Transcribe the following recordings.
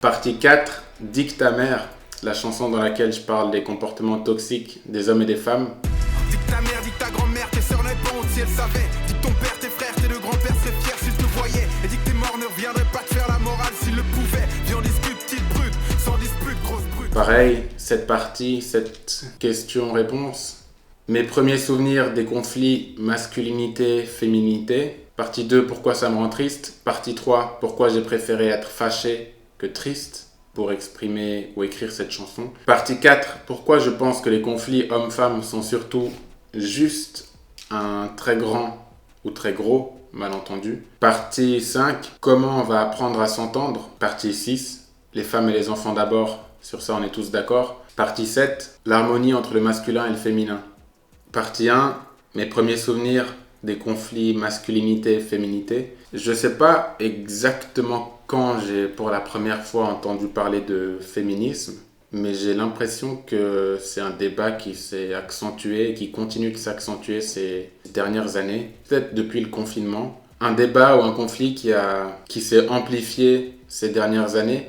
Partie 4, Dick ta mère, la chanson dans laquelle je parle des comportements toxiques des hommes et des femmes. Dick ta mère, dick ta grand-mère, tes sœurs n'avaient pas honte si elles savaient. Dick ton père, tes frères, tes deux grands-pères seraient fiers s'ils te voyaient. Et dick tes morts ne reviendraient pas te faire la morale s'ils le pouvaient. Viens on discute, petite brute, sans dispute, grosse brute. Pareil, cette partie, cette question-réponse. Mes premiers souvenirs des conflits masculinité-féminité. Partie 2, pourquoi ça me rend triste. Partie 3, pourquoi j'ai préféré être fâché que triste pour exprimer ou écrire cette chanson. Partie 4, pourquoi je pense que les conflits hommes-femmes sont surtout juste un très grand ou très gros malentendu. Partie 5, comment on va apprendre à s'entendre. Partie 6, les femmes et les enfants d'abord, sur ça on est tous d'accord. Partie 7, l'harmonie entre le masculin et le féminin. Partie 1, mes premiers souvenirs des conflits masculinité-féminité. Je sais pas exactement quand j'ai pour la première fois entendu parler de féminisme, mais j'ai l'impression que c'est un débat qui s'est accentué et qui continue de s'accentuer ces dernières années, peut-être depuis le confinement. Un débat ou un conflit qui s'est amplifié ces dernières années.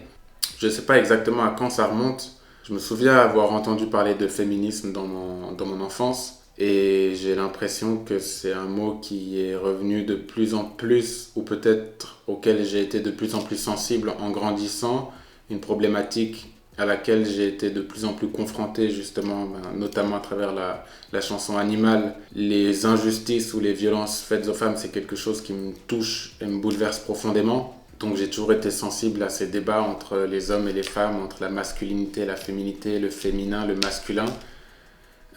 Je sais pas exactement à quand ça remonte. Je me souviens avoir entendu parler de féminisme dans mon enfance. Et j'ai l'impression que c'est un mot qui est revenu de plus en plus, ou peut-être auquel j'ai été de plus en plus sensible en grandissant, une problématique à laquelle j'ai été de plus en plus confronté justement, notamment à travers la chanson Animal. Les injustices ou les violences faites aux femmes, c'est quelque chose qui me touche et me bouleverse profondément. Donc j'ai toujours été sensible à ces débats entre les hommes et les femmes, entre la masculinité et la féminité, le féminin, le masculin.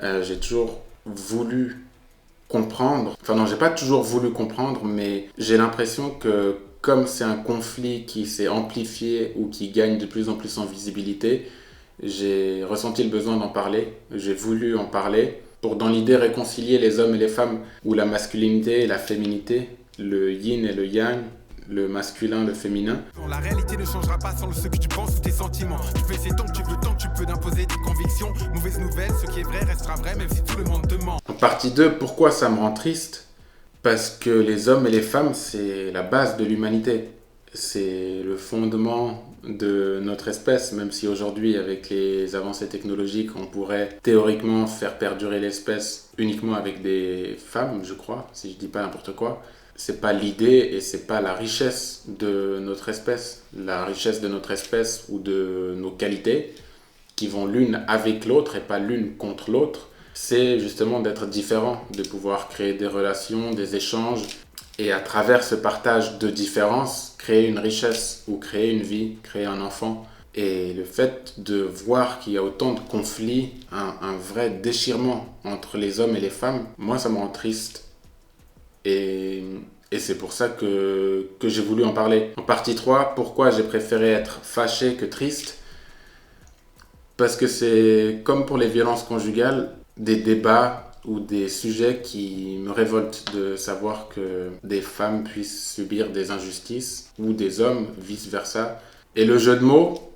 J'ai toujours voulu comprendre, enfin non, j'ai pas toujours voulu comprendre, mais j'ai l'impression que comme c'est un conflit qui s'est amplifié ou qui gagne de plus en plus en visibilité, j'ai ressenti le besoin d'en parler, j'ai voulu en parler pour dans l'idée réconcilier les hommes et les femmes, ou la masculinité et la féminité, le yin et le yang, le masculin, le féminin. La réalité ne changera pas sans ce que tu penses ou tes sentiments. Tu peux essayer tant que tu veux, tant que tu peux d'imposer tes convictions. Mauvaise nouvelle, ce qui est vrai restera vrai même si tout le monde te ment. En partie 2, pourquoi ça me rend triste ? Parce que les hommes et les femmes, c'est la base de l'humanité. C'est le fondement de notre espèce, même si aujourd'hui, avec les avancées technologiques, on pourrait théoriquement faire perdurer l'espèce uniquement avec des femmes, je crois, si je dis pas n'importe quoi. C'est pas l'idée et c'est pas la richesse de notre espèce. La richesse de notre espèce ou de nos qualités qui vont l'une avec l'autre et pas l'une contre l'autre, c'est justement d'être différent, de pouvoir créer des relations, des échanges et à travers ce partage de différences, créer une richesse ou créer une vie, créer un enfant. Et le fait de voir qu'il y a autant de conflits, un vrai déchirement entre les hommes et les femmes, moi ça me rend triste. Et c'est pour ça que j'ai voulu en parler. En partie 3, pourquoi j'ai préféré être fâché que triste ? Parce que c'est comme pour les violences conjugales, des débats ou des sujets qui me révoltent de savoir que des femmes puissent subir des injustices ou des hommes, vice-versa. Et le jeu de mots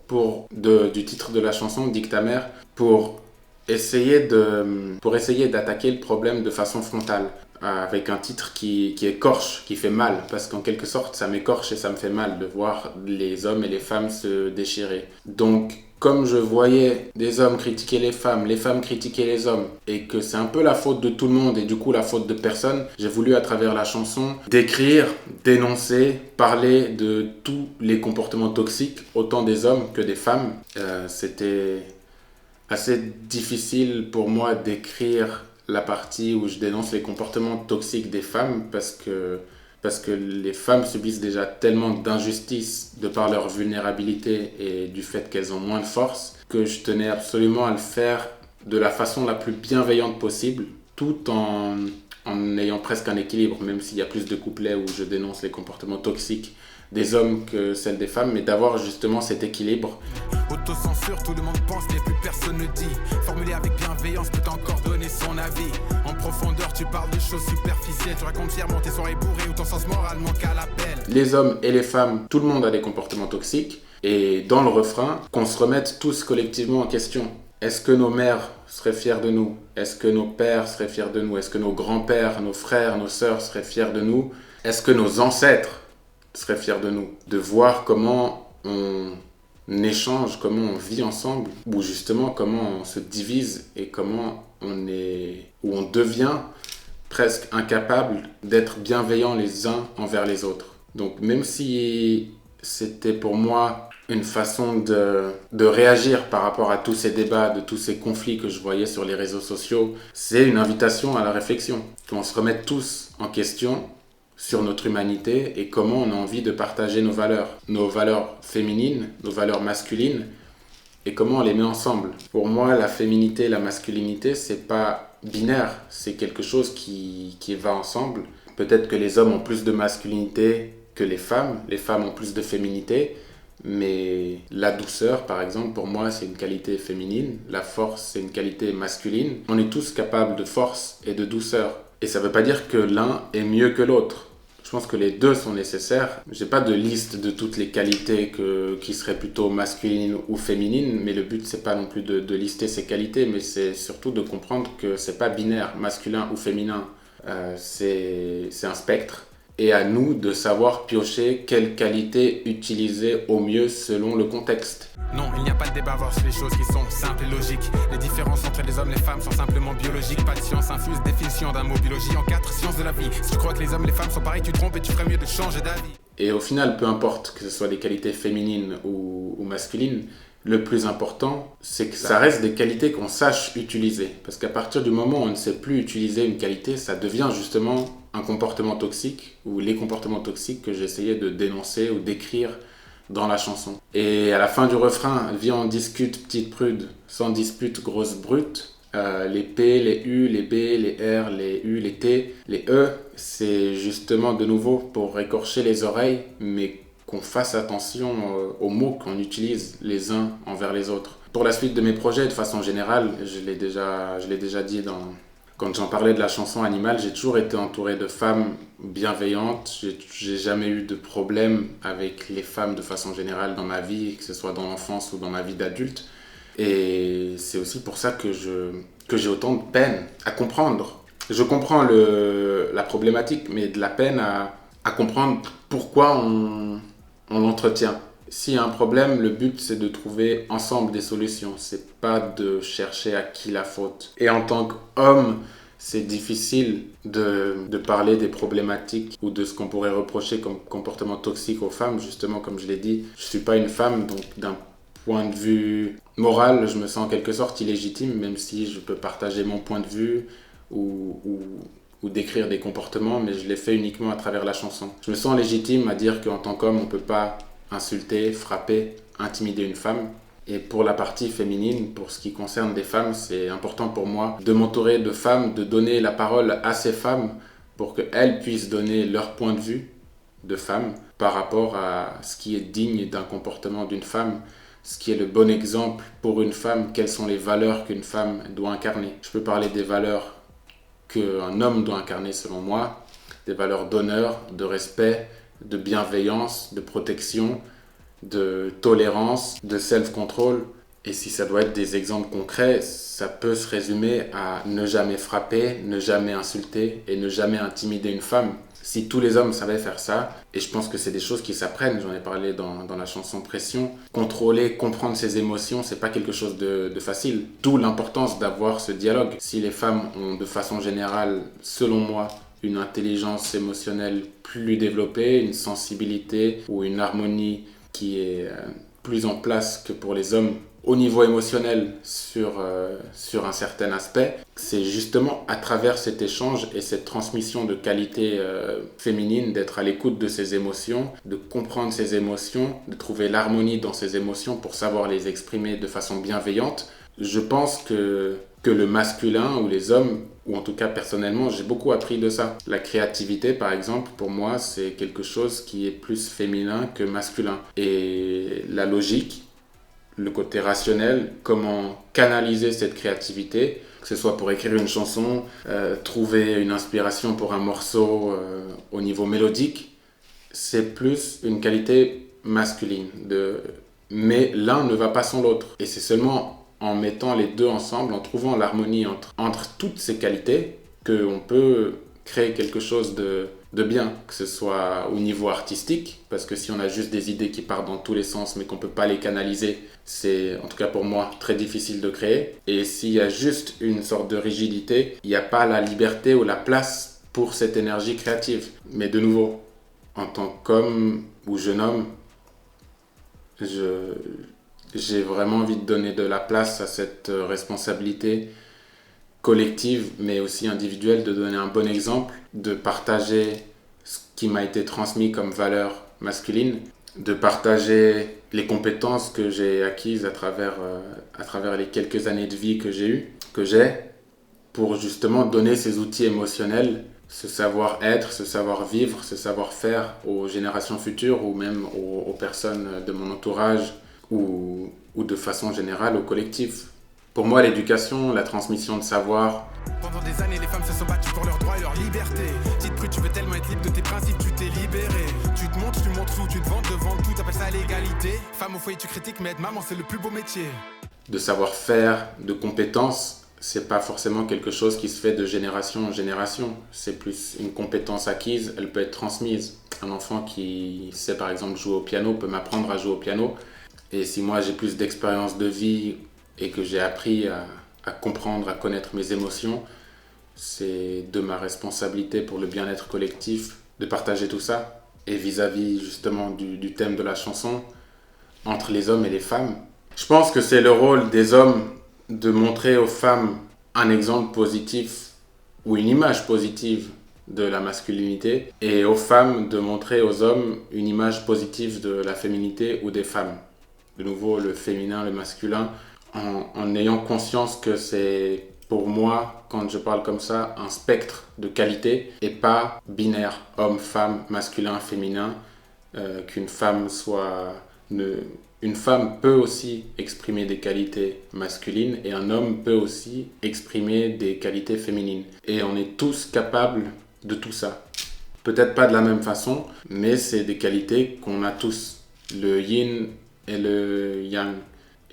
du titre de la chanson, Dick ta mère, pour essayer d'attaquer le problème de façon frontale, avec un titre qui écorche, qui fait mal, parce qu'en quelque sorte ça m'écorche et ça me fait mal de voir les hommes et les femmes se déchirer. Donc comme je voyais des hommes critiquer les femmes critiquer les hommes, et que c'est un peu la faute de tout le monde et du coup la faute de personne, j'ai voulu à travers la chanson décrire, dénoncer, parler de tous les comportements toxiques, autant des hommes que des femmes. C'était assez difficile pour moi d'écrire la partie où je dénonce les comportements toxiques des femmes parce que les femmes subissent déjà tellement d'injustices de par leur vulnérabilité et du fait qu'elles ont moins de force que je tenais absolument à le faire de la façon la plus bienveillante possible, tout en ayant presque un équilibre, même s'il y a plus de couplets où je dénonce les comportements toxiques des hommes que celles des femmes, mais d'avoir justement cet équilibre. Autocensure, tout le monde pense, mais plus personne ne dit. Formulé avec bienveillance, peut encore donner son avis. En profondeur, tu parles de choses superficielles. Tu racontes fièrement tes soirées bourrées ou ton sens moral manque à l'appel. Les hommes et les femmes, tout le monde a des comportements toxiques. Et dans le refrain, qu'on se remette tous collectivement en question. Est-ce que nos mères seraient fiers de nous ? Est-ce que nos pères seraient fiers de nous ? Est-ce que nos grands-pères, nos frères, nos sœurs seraient fiers de nous ? Est-ce que nos ancêtres seraient fiers de nous ? De voir comment on échange, comment on vit ensemble, ou justement comment on se divise et comment on devient presque incapable d'être bienveillants les uns envers les autres. Donc même si c'était pour moi une façon de réagir par rapport à tous ces débats, de tous ces conflits que je voyais sur les réseaux sociaux, c'est une invitation à la réflexion. Qu'on se remette tous en question sur notre humanité et comment on a envie de partager nos valeurs féminines, nos valeurs masculines, et comment on les met ensemble. Pour moi, la féminité et la masculinité, c'est pas binaire, c'est quelque chose qui va ensemble. Peut-être que les hommes ont plus de masculinité que les femmes ont plus de féminité, mais la douceur, par exemple, pour moi, c'est une qualité féminine, la force, c'est une qualité masculine. On est tous capables de force et de douceur. Et ça ne veut pas dire que l'un est mieux que l'autre. Je pense que les deux sont nécessaires. J'ai pas de liste de toutes les qualités qui seraient plutôt masculines ou féminines, mais le but c'est pas non plus de lister ces qualités, mais c'est surtout de comprendre que c'est pas binaire, masculin ou féminin. C'est un spectre. Et à nous de savoir piocher quelle qualité utiliser au mieux selon le contexte. Non, il n'y a pas de débat à voir sur les choses qui sont simples et logiques. Les différences entre les hommes et les femmes sont simplement biologiques. Pas de science infuse, définition d'un mot biologie en 4 sciences de la vie. Si tu crois que les hommes et les femmes sont pareils, tu te trompes et tu ferais mieux de changer d'avis. Et au final, peu importe que ce soit des qualités féminines ou masculines, le plus important, c'est que ça reste des qualités qu'on sache utiliser. Parce qu'à partir du moment où on ne sait plus utiliser une qualité, ça devient justement un comportement toxique, ou les comportements toxiques que j'essayais de dénoncer ou d'écrire dans la chanson. Et à la fin du refrain, viens on discute petite prude, sans dispute grosse brute. Les P, les U, les B, les R, les U, les T, les E, c'est justement de nouveau pour écorcher les oreilles, mais qu'on fasse attention aux mots qu'on utilise les uns envers les autres. Pour la suite de mes projets, de façon générale, je l'ai déjà dit quand j'en parlais de la chanson Animal, j'ai toujours été entouré de femmes bienveillantes. J'ai jamais eu de problème avec les femmes de façon générale dans ma vie, que ce soit dans l'enfance ou dans ma vie d'adulte. Et c'est aussi pour ça que j'ai autant de peine à comprendre. Je comprends la problématique, mais de la peine à comprendre pourquoi on l'entretient. S'il y a un problème, le but c'est de trouver ensemble des solutions. C'est pas de chercher à qui la faute. Et en tant qu'homme, c'est difficile de parler des problématiques ou de ce qu'on pourrait reprocher comme comportement toxique aux femmes. Justement, comme je l'ai dit, je suis pas une femme, donc d'un point de vue moral, je me sens en quelque sorte illégitime, même si je peux partager mon point de vue ou décrire des comportements, mais je l'ai fait uniquement à travers la chanson. Je me sens légitime à dire qu'en tant qu'homme, on peut pas insulter, frapper, intimider une femme. Et pour la partie féminine, pour ce qui concerne des femmes, c'est important pour moi de m'entourer de femmes, de donner la parole à ces femmes pour qu'elles puissent donner leur point de vue de femme par rapport à ce qui est digne d'un comportement d'une femme, ce qui est le bon exemple pour une femme, quelles sont les valeurs qu'une femme doit incarner. Je peux parler des valeurs qu'un homme doit incarner selon moi, des valeurs d'honneur, de respect, de bienveillance, de protection, de tolérance, de self-control. Et si ça doit être des exemples concrets, ça peut se résumer à ne jamais frapper, ne jamais insulter et ne jamais intimider une femme. Si tous les hommes savaient faire ça, et je pense que c'est des choses qui s'apprennent, j'en ai parlé dans la chanson Pression, contrôler, comprendre ses émotions, c'est pas quelque chose de facile. D'où l'importance d'avoir ce dialogue. Si les femmes ont de façon générale, selon moi, une intelligence émotionnelle plus développée, une sensibilité ou une harmonie qui est plus en place que pour les hommes au niveau émotionnel sur un certain aspect, c'est justement à travers cet échange et cette transmission de qualité féminine, d'être à l'écoute de ses émotions, de comprendre ses émotions, de trouver l'harmonie dans ses émotions pour savoir les exprimer de façon bienveillante. Je pense que le masculin ou les hommes, ou en tout cas personnellement, j'ai beaucoup appris de ça. La créativité, par exemple, pour moi, c'est quelque chose qui est plus féminin que masculin. Et la logique, le côté rationnel, comment canaliser cette créativité, que ce soit pour écrire une chanson, trouver une inspiration pour un morceau au niveau mélodique, c'est plus une qualité masculine. Mais l'un ne va pas sans l'autre. Et c'est seulement en mettant les deux ensemble, en trouvant l'harmonie entre toutes ces qualités, qu'on peut créer quelque chose de bien, que ce soit au niveau artistique, parce que si on a juste des idées qui partent dans tous les sens mais qu'on ne peut pas les canaliser, c'est, en tout cas pour moi, très difficile de créer. Et s'il y a juste une sorte de rigidité, il n'y a pas la liberté ou la place pour cette énergie créative. Mais de nouveau, en tant qu'homme ou jeune homme, j'ai vraiment envie de donner de la place à cette responsabilité collective, mais aussi individuelle, de donner un bon exemple, de partager ce qui m'a été transmis comme valeur masculine, de partager les compétences que j'ai acquises à travers les quelques années de vie que j'ai, pour justement donner ces outils émotionnels, ce savoir-être, ce savoir-vivre, ce savoir-faire aux générations futures ou même aux personnes de mon entourage ou de façon générale au collectif. Pour moi, l'éducation, la transmission de savoir... Pendant des années, les femmes se sont battues pour leurs droits et leur liberté. Petite prude, tu veux tellement être libre de tes principes, tu t'es libéré. Tu te montres tout, tu te vends devant tout, t'appelles ça l'égalité. Femme au foyer, tu critiques, mais être maman, c'est le plus beau métier. De savoir-faire, de compétences, c'est pas forcément quelque chose qui se fait de génération en génération. C'est plus une compétence acquise, elle peut être transmise. Un enfant qui sait par exemple jouer au piano peut m'apprendre à jouer au piano. Et si moi j'ai plus d'expérience de vie et que j'ai appris à comprendre, à connaître mes émotions, c'est de ma responsabilité pour le bien-être collectif de partager tout ça. Et vis-à-vis justement du thème de la chanson, entre les hommes et les femmes, je pense que c'est le rôle des hommes de montrer aux femmes un exemple positif ou une image positive de la masculinité et aux femmes de montrer aux hommes une image positive de la féminité ou des femmes. De nouveau, le féminin, le masculin, en ayant conscience que c'est, pour moi, quand je parle comme ça, un spectre de qualité et pas binaire, homme, femme, masculin, féminin, qu'une femme soit... Une femme peut aussi exprimer des qualités masculines et un homme peut aussi exprimer des qualités féminines. Et on est tous capables de tout ça. Peut-être pas de la même façon, mais c'est des qualités qu'on a tous. Le yin et le yang.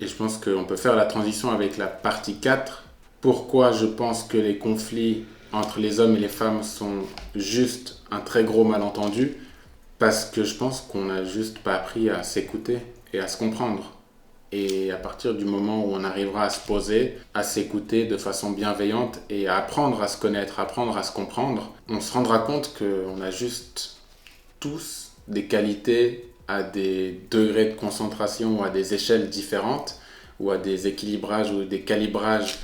Et je pense qu'on peut faire la transition avec la partie 4. Pourquoi je pense que les conflits entre les hommes et les femmes sont juste un très gros malentendu? Parce que je pense qu'on n'a juste pas appris à s'écouter et à se comprendre. Et à partir du moment où on arrivera à se poser, à s'écouter de façon bienveillante et à apprendre à se connaître, apprendre à se comprendre, on se rendra compte qu'on a juste tous des qualités à des degrés de concentration ou à des échelles différentes ou à des équilibrages ou des calibrages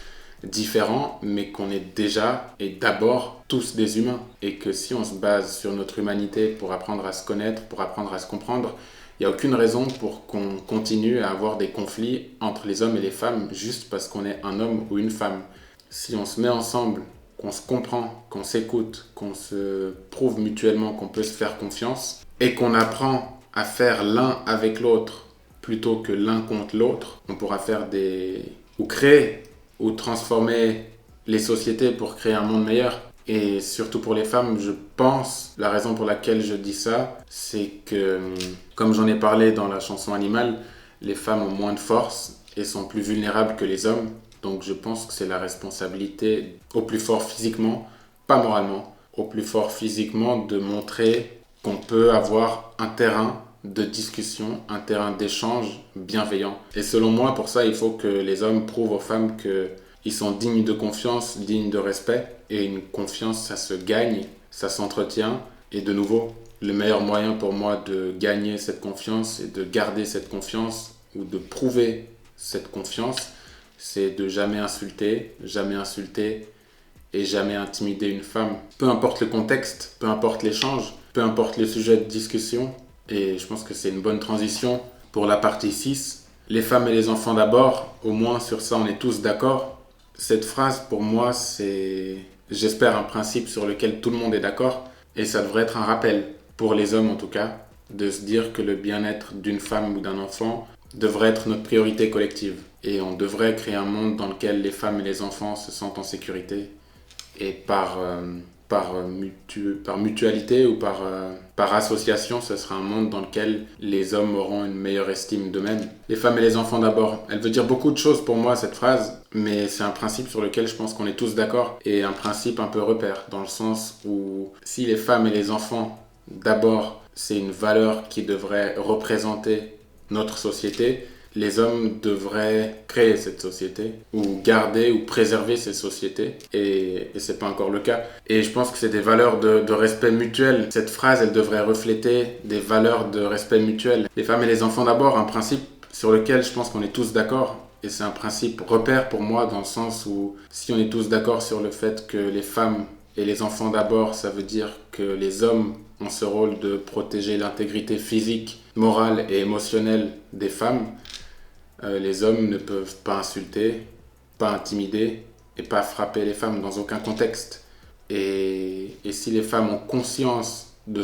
différents, mais qu'on est déjà et d'abord tous des humains. Et que si on se base sur notre humanité pour apprendre à se connaître, pour apprendre à se comprendre, il n'y a aucune raison pour qu'on continue à avoir des conflits entre les hommes et les femmes juste parce qu'on est un homme ou une femme. Si on se met ensemble, qu'on se comprend, qu'on s'écoute, qu'on se prouve mutuellement qu'on peut se faire confiance et qu'on apprend à faire l'un avec l'autre plutôt que l'un contre l'autre, on pourra faire ou créer ou transformer les sociétés pour créer un monde meilleur. Et surtout pour les femmes, je pense, la raison pour laquelle je dis ça, c'est que, comme j'en ai parlé dans la chanson Animal, les femmes ont moins de force et sont plus vulnérables que les hommes. Donc je pense que c'est la responsabilité, au plus fort physiquement, pas moralement, au plus fort physiquement, de montrer qu'on peut avoir un terrain de discussion, un terrain d'échange bienveillant. Et selon moi, pour ça, il faut que les hommes prouvent aux femmes qu'ils sont dignes de confiance, dignes de respect. Et une confiance, ça se gagne, ça s'entretient. Et de nouveau, le meilleur moyen pour moi de gagner cette confiance et de garder cette confiance ou de prouver cette confiance, c'est de jamais insulter et jamais intimider une femme. Peu importe le contexte, peu importe l'échange, peu importe le sujet de discussion. Et je pense que c'est une bonne transition pour la partie 6. Les femmes et les enfants d'abord, au moins sur ça on est tous d'accord. Cette phrase pour moi c'est, j'espère, un principe sur lequel tout le monde est d'accord. Et ça devrait être un rappel, pour les hommes en tout cas, de se dire que le bien-être d'une femme ou d'un enfant devrait être notre priorité collective. Et on devrait créer un monde dans lequel les femmes et les enfants se sentent en sécurité. Et par par mutualité ou par association, ce sera un monde dans lequel les hommes auront une meilleure estime d'eux-mêmes. Les femmes et les enfants d'abord. Elle veut dire beaucoup de choses pour moi, cette phrase, mais c'est un principe sur lequel je pense qu'on est tous d'accord, et un principe un peu repère, dans le sens où si les femmes et les enfants d'abord, c'est une valeur qui devrait représenter notre société, les hommes devraient créer cette société ou garder ou préserver cette société, et c'est pas encore le cas. Et je pense que c'est des valeurs de respect mutuel. Cette phrase, elle devrait refléter des valeurs de respect mutuel. Les femmes et les enfants d'abord, un principe sur lequel je pense qu'on est tous d'accord, et c'est un principe repère pour moi, dans le sens où si on est tous d'accord sur le fait que les femmes et les enfants d'abord, ça veut dire que les hommes ont ce rôle de protéger l'intégrité physique, morale et émotionnelle des femmes. Les hommes ne peuvent pas insulter, pas intimider et pas frapper les femmes dans aucun contexte. Et si les femmes ont conscience de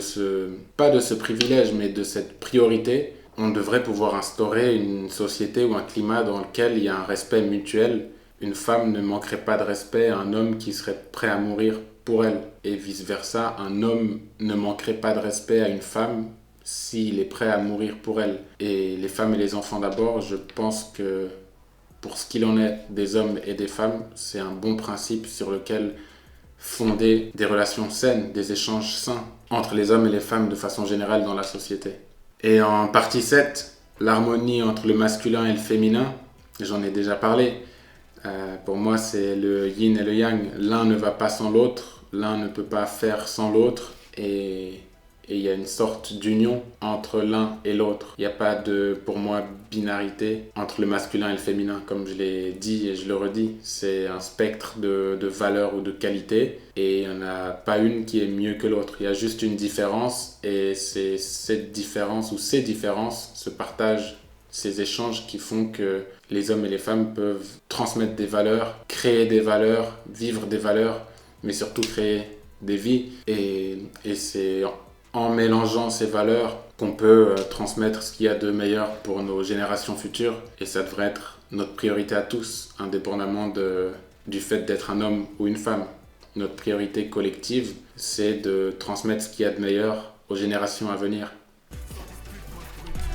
pas de ce privilège, mais de cette priorité, on devrait pouvoir instaurer une société ou un climat dans lequel il y a un respect mutuel. Une femme ne manquerait pas de respect à un homme qui serait prêt à mourir pour elle. Et vice-versa, un homme ne manquerait pas de respect à une femme s'il est prêt à mourir pour elle. Et les femmes et les enfants d'abord, je pense que pour ce qu'il en est des hommes et des femmes, c'est un bon principe sur lequel fonder des relations saines, des échanges sains entre les hommes et les femmes de façon générale dans la société. Et en partie 7, l'harmonie entre le masculin et le féminin, j'en ai déjà parlé. Pour moi, c'est le yin et le yang. L'un ne va pas sans l'autre, l'un ne peut pas faire sans l'autre, et il y a une sorte d'union entre l'un et l'autre. Il n'y a pas de, pour moi, binarité entre le masculin et le féminin, comme je l'ai dit et je le redis. C'est un spectre de valeurs ou de qualités, et il n'y en a pas une qui est mieux que l'autre. Il y a juste une différence, et c'est cette différence ou ces différences se partagent, ces échanges qui font que les hommes et les femmes peuvent transmettre des valeurs, créer des valeurs, vivre des valeurs, mais surtout créer des vies. Et c'est en mélangeant ces valeurs qu'on peut transmettre ce qu'il y a de meilleur pour nos générations futures. Et ça devrait être notre priorité à tous, indépendamment du fait d'être un homme ou une femme. Notre priorité collective, c'est de transmettre ce qu'il y a de meilleur aux générations à venir.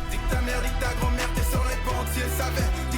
Dis que ta mère, dis que ta grand-mère, t'es sur les pentes si elle savait.